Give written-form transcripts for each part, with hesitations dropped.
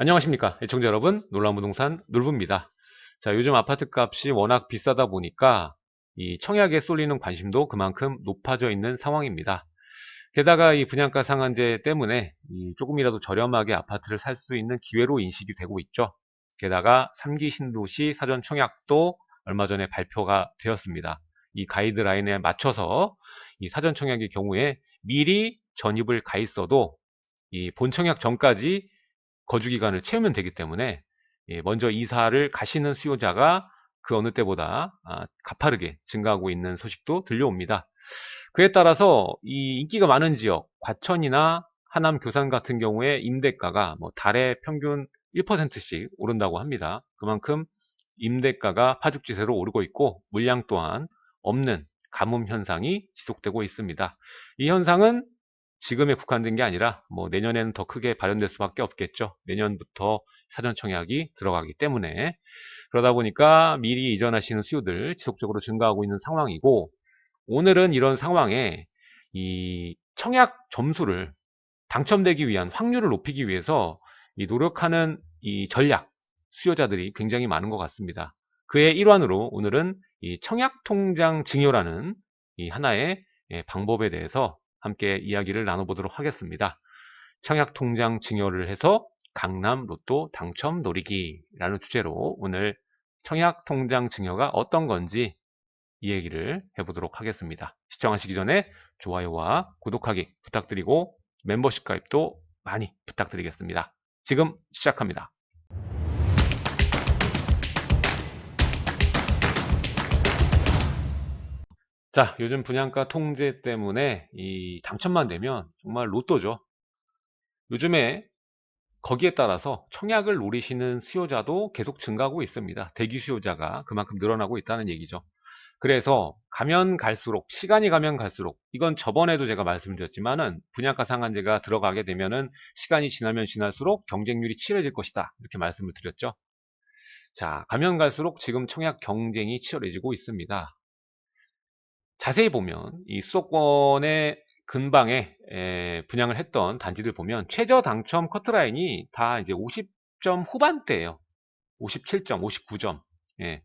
안녕하십니까 애청자 여러분, 놀라운부동산 놀부입니다. 자, 요즘 아파트 값이 워낙 비싸다 보니까 이 청약에 쏠리는 관심도 그만큼 높아져 있는 상황입니다. 게다가 이 분양가 상한제 때문에 이 조금이라도 저렴하게 아파트를 살 수 있는 기회로 인식이 되고 있죠. 게다가 3기 신도시 사전 청약도 얼마 전에 발표가 되었습니다. 이 가이드라인에 맞춰서 이 사전 청약의 경우에 미리 전입을 가 있어도 이 본청약 전까지 거주기간을 채우면 되기 때문에 먼저 이사를 가시는 수요자가 그 어느 때보다 가파르게 증가하고 있는 소식도 들려옵니다. 그에 따라서 이 인기가 많은 지역, 과천이나 하남 교산 같은 경우에 임대가가 뭐 달에 평균 1%씩 오른다고 합니다. 그만큼 임대가가 파죽지세로 오르고 있고 물량 또한 없는 가뭄 현상이 지속되고 있습니다. 이 현상은 지금에 국한된 게 아니라 뭐 내년에는 더 크게 발현될 수밖에 없겠죠. 내년부터 사전 청약이 들어가기 때문에 그러다 보니까 미리 이전하시는 수요들 지속적으로 증가하고 있는 상황이고, 오늘은 이런 상황에 이 청약 점수를 당첨되기 위한 확률을 높이기 위해서 이 노력하는 이 전략 수요자들이 굉장히 많은 것 같습니다. 그의 일환으로 오늘은 이 청약통장 증여라는 이 하나의 방법에 대해서 함께 이야기를 나눠보도록 하겠습니다. 청약통장 증여를 해서 강남 로또 당첨 노리기라는 주제로 오늘 청약통장 증여가 어떤 건지 이 얘기를 해보도록 하겠습니다. 시청하시기 전에 좋아요와 구독하기 부탁드리고 멤버십 가입도 많이 부탁드리겠습니다. 지금 시작합니다. 자, 요즘 분양가 통제 때문에 이 당첨만 되면 정말 로또죠. 요즘에 거기에 따라서 청약을 노리시는 수요자도 계속 증가하고 있습니다. 대기 수요자가 그만큼 늘어나고 있다는 얘기죠. 그래서 가면 갈수록, 시간이 가면 갈수록, 이건 저번에도 제가 말씀드렸지만은 분양가 상한제가 들어가게 되면은 시간이 지나면 지날수록 경쟁률이 치열해질 것이다, 이렇게 말씀을 드렸죠. 자, 가면 갈수록 지금 청약 경쟁이 치열해지고 있습니다. 자세히 보면 이 수도권의 근방에 분양을 했던 단지들 보면 최저 당첨 커트라인이 다 이제 50점 후반대예요. 57점, 59점. 예.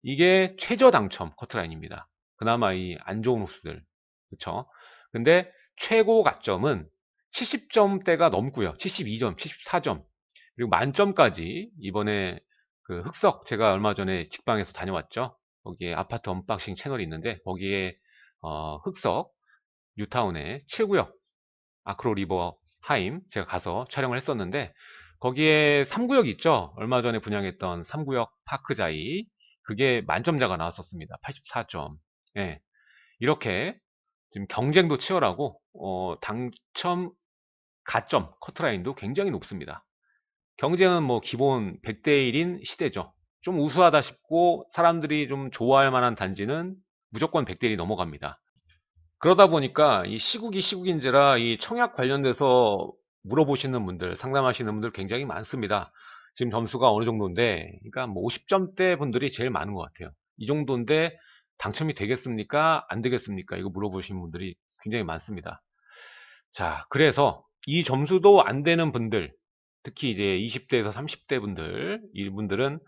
이게 최저 당첨 커트라인입니다. 그나마 이 안 좋은 호수들. 그쵸? 근데 최고 가점은 70점대가 넘고요. 72점, 74점. 그리고 만점까지 이번에 그 흑석, 제가 얼마 전에 직방에서 다녀왔죠. 거기에 아파트 언박싱 채널이 있는데 거기에 흑석 뉴타운의 7구역 아크로 리버 하임 제가 가서 촬영을 했었는데, 거기에 3구역 있죠. 얼마 전에 분양했던 3구역 파크자이, 그게 만점자가 나왔었습니다. 84점. 예, 이렇게 지금 경쟁도 치열하고 당첨 가점 커트라인도 굉장히 높습니다. 경쟁은 뭐 기본 100대 1인 시대죠. 좀 우수하다 싶고 사람들이 좀 좋아할 만한 단지는 무조건 100대 1이 넘어갑니다. 그러다 보니까 이 시국이 시국인지라 이 청약 관련돼서 물어보시는 분들, 상담하시는 분들 굉장히 많습니다. 지금 점수가 어느 정도인데, 그러니까 뭐 50점대 분들이 제일 많은 것 같아요. 이 정도인데 당첨이 되겠습니까? 안 되겠습니까? 이거 물어보시는 분들이 굉장히 많습니다. 자, 그래서 이 점수도 안 되는 분들, 특히 이제 20대에서 30대 분들, 이분들은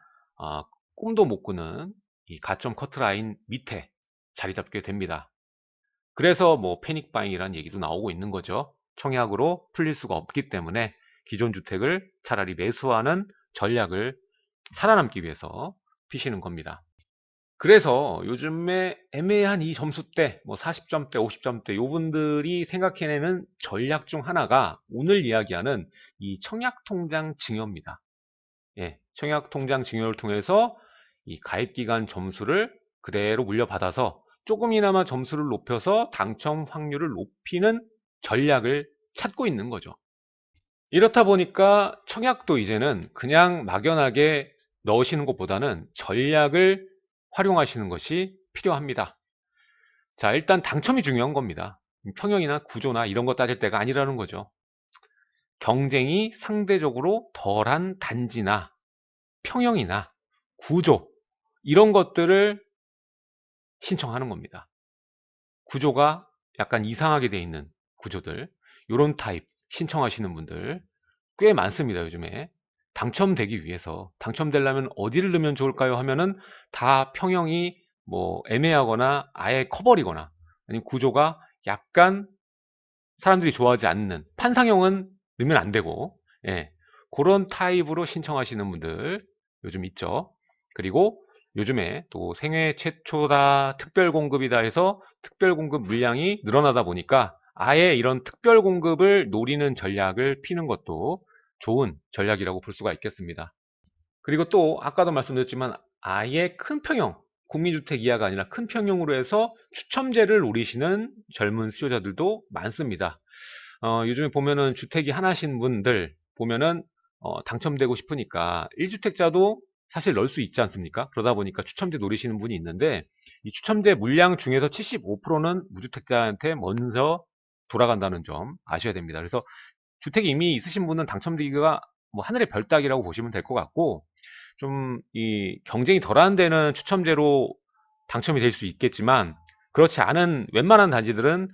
아, 꿈도 못 꾸는 이 가점 커트라인 밑에 자리 잡게 됩니다. 그래서 뭐 패닉 바잉이라는 얘기도 나오고 있는 거죠. 청약으로 풀릴 수가 없기 때문에 기존 주택을 차라리 매수하는 전략을 살아남기 위해서 피시는 겁니다. 그래서 요즘에 애매한 이 점수대, 뭐 40점대, 50점대, 요분들이 생각해내는 전략 중 하나가 오늘 이야기하는 이 청약통장 증여입니다. 예, 청약통장 증여를 통해서 이 가입기간 점수를 그대로 물려받아서 조금이나마 점수를 높여서 당첨 확률을 높이는 전략을 찾고 있는 거죠. 이렇다 보니까 청약도 이제는 그냥 막연하게 넣으시는 것보다는 전략을 활용하시는 것이 필요합니다. 자, 일단 당첨이 중요한 겁니다. 평형이나 구조나 이런 거 따질 때가 아니라는 거죠. 경쟁이 상대적으로 덜한 단지나 평형이나 구조, 이런 것들을 신청하는 겁니다. 구조가 약간 이상하게 돼 있는 구조들, 요런 타입 신청하시는 분들 꽤 많습니다, 요즘에. 당첨되기 위해서 당첨되려면 어디를 넣으면 좋을까요? 하면은 다 평형이 뭐 애매하거나 아예 커버리거나 아니면 구조가 약간 사람들이 좋아하지 않는 판상형은 넣으면 안 되고, 예, 그런 타입으로 신청하시는 분들 요즘 있죠. 그리고 요즘에 또 생애 최초다 특별 공급이다 해서 특별 공급 물량이 늘어나다 보니까 아예 이런 특별 공급을 노리는 전략을 피는 것도 좋은 전략이라고 볼 수가 있겠습니다. 그리고 또 아까도 말씀드렸지만 아예 큰 평형, 국민주택 이하가 아니라 큰 평형으로 해서 추첨제를 노리시는 젊은 수요자들도 많습니다. 요즘에 보면은 주택이 하나신 분들 보면은 당첨되고 싶으니까 1주택자도 사실 넣을 수 있지 않습니까? 그러다 보니까 추첨제 노리시는 분이 있는데 이 추첨제 물량 중에서 75%는 무주택자한테 먼저 돌아간다는 점 아셔야 됩니다. 그래서 주택이 이미 있으신 분은 당첨되기가 뭐 하늘의 별 따기라고 보시면 될 것 같고, 좀 이 경쟁이 덜한 데는 추첨제로 당첨이 될 수 있겠지만 그렇지 않은 웬만한 단지들은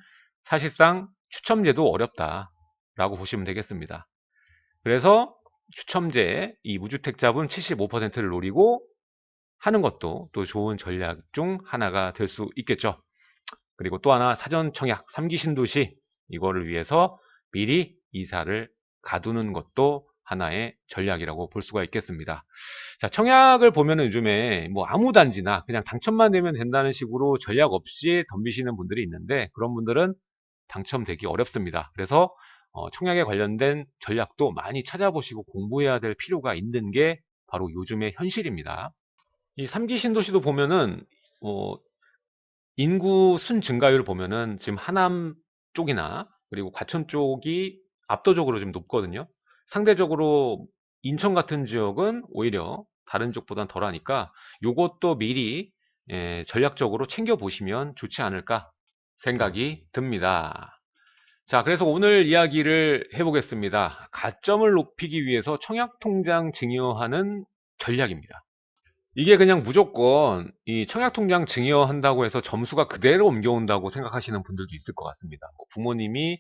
사실상 추첨제도 어렵다라고 보시면 되겠습니다. 그래서 추첨제 이 무주택자분 75%를 노리고 하는 것도 또 좋은 전략 중 하나가 될 수 있겠죠. 그리고 또 하나 사전 청약 3기 신도시 이거를 위해서 미리 이사를 가두는 것도 하나의 전략이라고 볼 수가 있겠습니다. 자, 청약을 보면은 요즘에 뭐 아무 단지나 그냥 당첨만 되면 된다는 식으로 전략 없이 덤비시는 분들이 있는데 그런 분들은 당첨되기 어렵습니다. 그래서 청약에 관련된 전략도 많이 찾아보시고 공부해야 될 필요가 있는 게 바로 요즘의 현실입니다. 이 3기 신도시도 보면은 인구 순 증가율을 보면은 지금 하남 쪽이나 그리고 과천 쪽이 압도적으로 좀 높거든요. 상대적으로 인천 같은 지역은 오히려 다른 쪽보단 덜하니까 요것도 미리 전략적으로 챙겨 보시면 좋지 않을까 생각이 듭니다. 자, 그래서 오늘 이야기를 해보겠습니다. 가점을 높이기 위해서 청약통장 증여하는 전략입니다. 이게 그냥 무조건 이 청약통장 증여한다고 해서 점수가 그대로 옮겨온다고 생각하시는 분들도 있을 것 같습니다. 뭐 부모님이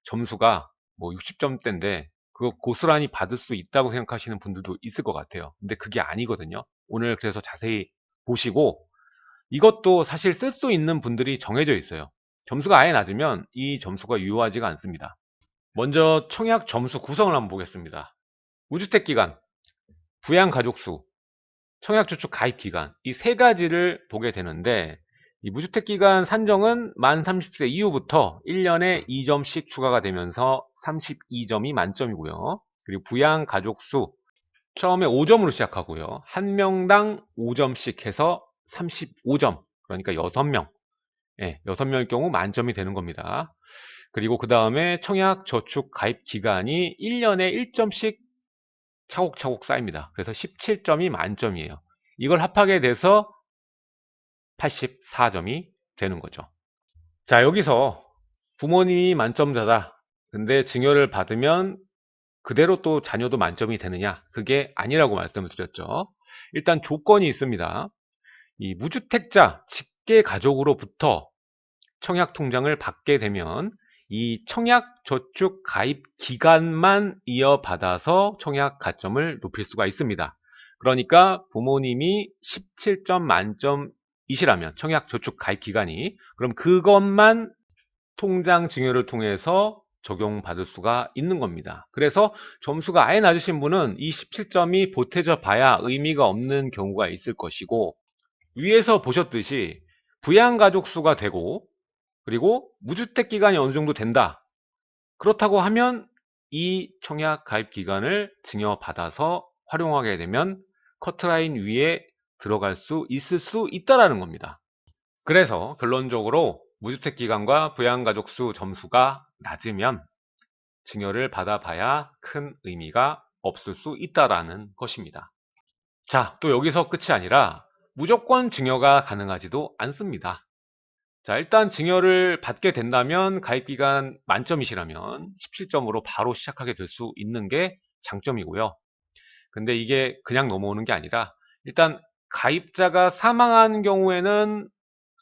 점수가 뭐 60점대인데 그거 고스란히 받을 수 있다고 생각하시는 분들도 있을 것 같아요. 근데 그게 아니거든요. 오늘 그래서 자세히 보시고 이것도 사실 쓸 수 있는 분들이 정해져 있어요. 점수가 아예 낮으면 이 점수가 유효하지가 않습니다. 먼저 청약 점수 구성을 한번 보겠습니다. 무주택 기간, 부양 가족 수, 청약저축 가입 기간 이 세 가지를 보게 되는데 이 무주택 기간 산정은 만 30세 이후부터 1년에 2점씩 추가가 되면서 32점이 만점이고요. 그리고 부양 가족 수 처음에 5점으로 시작하고요. 한 명당 5점씩 해서 35점. 그러니까 6명. 예, 6명일 경우 만점이 되는 겁니다. 그리고 그 다음에 청약 저축 가입 기간이 1년에 1점씩 차곡차곡 쌓입니다. 그래서 17점이 만점이에요. 이걸 합하게 돼서 84점이 되는 거죠. 자, 여기서 부모님이 만점자다. 근데 증여를 받으면 그대로 또 자녀도 만점이 되느냐? 그게 아니라고 말씀을 드렸죠. 일단 조건이 있습니다. 이 무주택자 직계 가족으로부터 청약 통장을 받게 되면 이 청약 저축 가입 기간만 이어받아서 청약 가점을 높일 수가 있습니다. 그러니까 부모님이 17점 만점이시라면 청약 저축 가입 기간이 그럼 그것만 통장 증여를 통해서 적용받을 수가 있는 겁니다. 그래서 점수가 아예 낮으신 분은 이 17점이 보태져 봐야 의미가 없는 경우가 있을 것이고 위에서 보셨듯이 부양가족 수가 되고 그리고 무주택 기간이 어느 정도 된다. 그렇다고 하면 이 청약 가입 기간을 증여받아서 활용하게 되면 커트라인 위에 들어갈 수 있을 수 있다라는 겁니다. 그래서 결론적으로 무주택 기간과 부양가족 수 점수가 낮으면 증여를 받아봐야 큰 의미가 없을 수 있다라는 것입니다. 자, 또 여기서 끝이 아니라 무조건 증여가 가능하지도 않습니다. 자, 일단 증여를 받게 된다면 가입기간 만점이시라면 17점으로 바로 시작하게 될 수 있는 게 장점이고요. 근데 이게 그냥 넘어오는 게 아니라 일단 가입자가 사망한 경우에는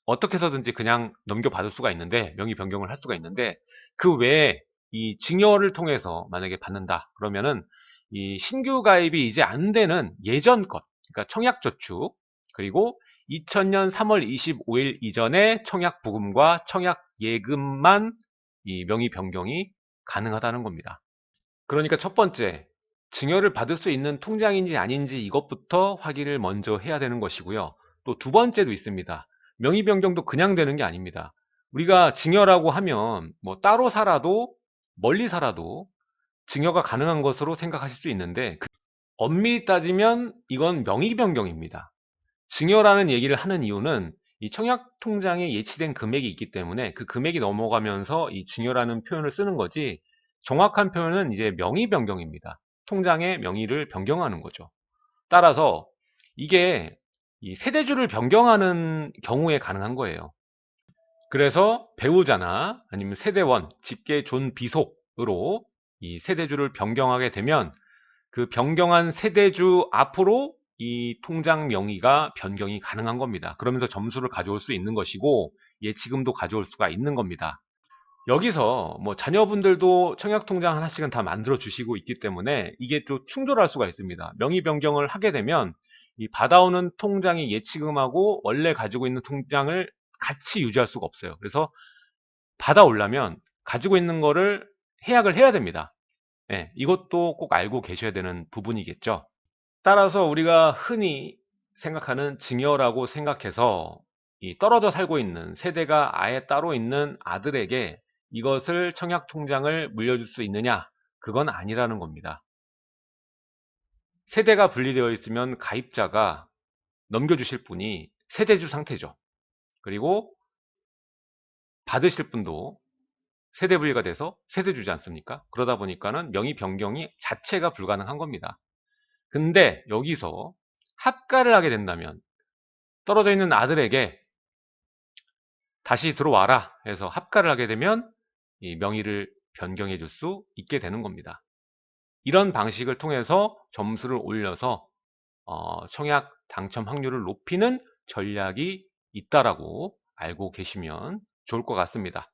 어떻게 해서든지 그냥 넘겨받을 수가 있는데 명의 변경을 할 수가 있는데 그 외에 이 증여를 통해서 만약에 받는다 그러면은 이 신규 가입이 이제 안 되는 예전 것, 그러니까 청약저축, 그리고 2000년 3월 25일 이전의 청약부금과 청약예금만 이 명의 변경이 가능하다는 겁니다. 그러니까 첫 번째, 증여를 받을 수 있는 통장인지 아닌지 이것부터 확인을 먼저 해야 되는 것이고요. 또 두 번째도 있습니다. 명의 변경도 그냥 되는 게 아닙니다. 우리가 증여라고 하면 뭐 따로 살아도 멀리 살아도 증여가 가능한 것으로 생각하실 수 있는데, 엄밀히 따지면 이건 명의 변경입니다. 증여라는 얘기를 하는 이유는 이 청약통장에 예치된 금액이 있기 때문에 그 금액이 넘어가면서 이 증여라는 표현을 쓰는 거지, 정확한 표현은 이제 명의 변경입니다. 통장의 명의를 변경하는 거죠. 따라서 이게 이 세대주를 변경하는 경우에 가능한 거예요. 그래서 배우자나 아니면 세대원, 직계 존비속으로 이 세대주를 변경하게 되면 그 변경한 세대주 앞으로 이 통장 명의가 변경이 가능한 겁니다. 그러면서 점수를 가져올 수 있는 것이고 예치금도 가져올 수가 있는 겁니다. 여기서 뭐 자녀분들도 청약통장 하나씩은 다 만들어 주시고 있기 때문에 이게 또 충돌할 수가 있습니다. 명의 변경을 하게 되면 이 받아오는 통장의 예치금하고 원래 가지고 있는 통장을 같이 유지할 수가 없어요. 그래서 받아오려면 가지고 있는 거를 해약을 해야 됩니다. 예, 이것도 꼭 알고 계셔야 되는 부분이겠죠. 따라서 우리가 흔히 생각하는 증여라고 생각해서 이 떨어져 살고 있는 세대가 아예 따로 있는 아들에게 이것을 청약통장을 물려줄 수 있느냐? 그건 아니라는 겁니다. 세대가 분리되어 있으면 가입자가 넘겨주실 분이 세대주 상태죠. 그리고 받으실 분도 세대 분리가 돼서 세대주지 않습니까? 그러다 보니까는 명의 변경이 자체가 불가능한 겁니다. 근데 여기서 합가를 하게 된다면 떨어져 있는 아들에게 다시 들어와라 해서 합가를 하게 되면 이 명의를 변경해 줄 수 있게 되는 겁니다. 이런 방식을 통해서 점수를 올려서 청약 당첨 확률을 높이는 전략이 있다라고 알고 계시면 좋을 것 같습니다.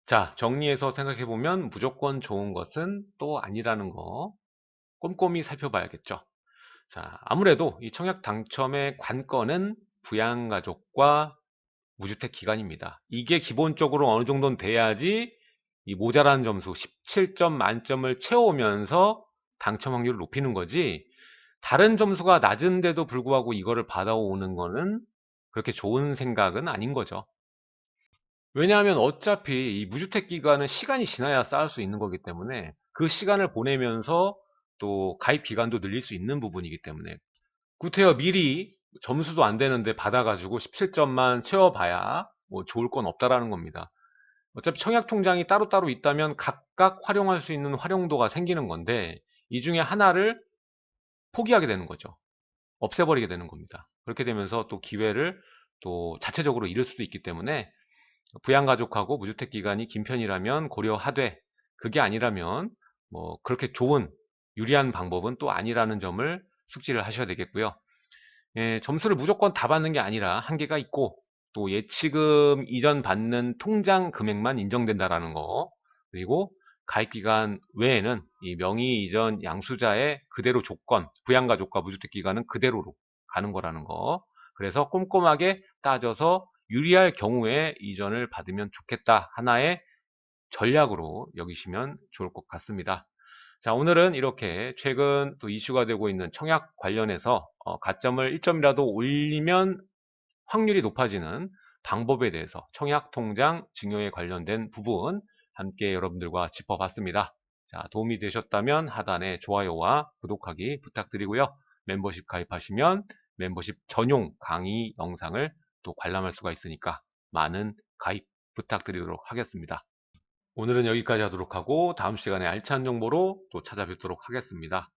자, 정리해서 생각해 보면 무조건 좋은 것은 또 아니라는 거 꼼꼼히 살펴봐야겠죠. 자, 아무래도 이 청약 당첨의 관건은 부양가족과 무주택 기간입니다. 이게 기본적으로 어느 정도는 돼야지 이 모자란 점수 17점 만점을 채워오면서 당첨 확률을 높이는 거지, 다른 점수가 낮은데도 불구하고 이거를 받아오는 거는 그렇게 좋은 생각은 아닌 거죠. 왜냐하면 어차피 이 무주택 기간은 시간이 지나야 쌓을 수 있는 거기 때문에 그 시간을 보내면서 또 가입 기간도 늘릴 수 있는 부분이기 때문에, 구태여 미리 점수도 안 되는데 받아가지고 17점만 채워봐야 뭐 좋을 건 없다라는 겁니다. 어차피 청약통장이 따로따로 있다면 각각 활용할 수 있는 활용도가 생기는 건데 이 중에 하나를 포기하게 되는 거죠. 없애버리게 되는 겁니다. 그렇게 되면서 또 기회를 또 자체적으로 잃을 수도 있기 때문에 부양가족하고 무주택 기간이 긴 편이라면 고려하되, 그게 아니라면 뭐 그렇게 좋은 유리한 방법은 또 아니라는 점을 숙지를 하셔야 되겠고요. 예, 점수를 무조건 다 받는 게 아니라 한계가 있고 또 예치금 이전 받는 통장 금액만 인정된다라는 거, 그리고 가입기간 외에는 이 명의 이전 양수자의 그대로 조건, 부양가족과 무주택기간은 그대로로 가는 거라는 거, 그래서 꼼꼼하게 따져서 유리할 경우에 이전을 받으면 좋겠다, 하나의 전략으로 여기시면 좋을 것 같습니다. 자, 오늘은 이렇게 최근 또 이슈가 되고 있는 청약 관련해서 가점을 1점이라도 올리면 확률이 높아지는 방법에 대해서 청약통장 증여에 관련된 부분 함께 여러분들과 짚어봤습니다. 자, 도움이 되셨다면 하단에 좋아요와 구독하기 부탁드리고요. 멤버십 가입하시면 멤버십 전용 강의 영상을 또 관람할 수가 있으니까 많은 가입 부탁드리도록 하겠습니다. 오늘은 여기까지 하도록 하고 다음 시간에 알찬 정보로 또 찾아뵙도록 하겠습니다.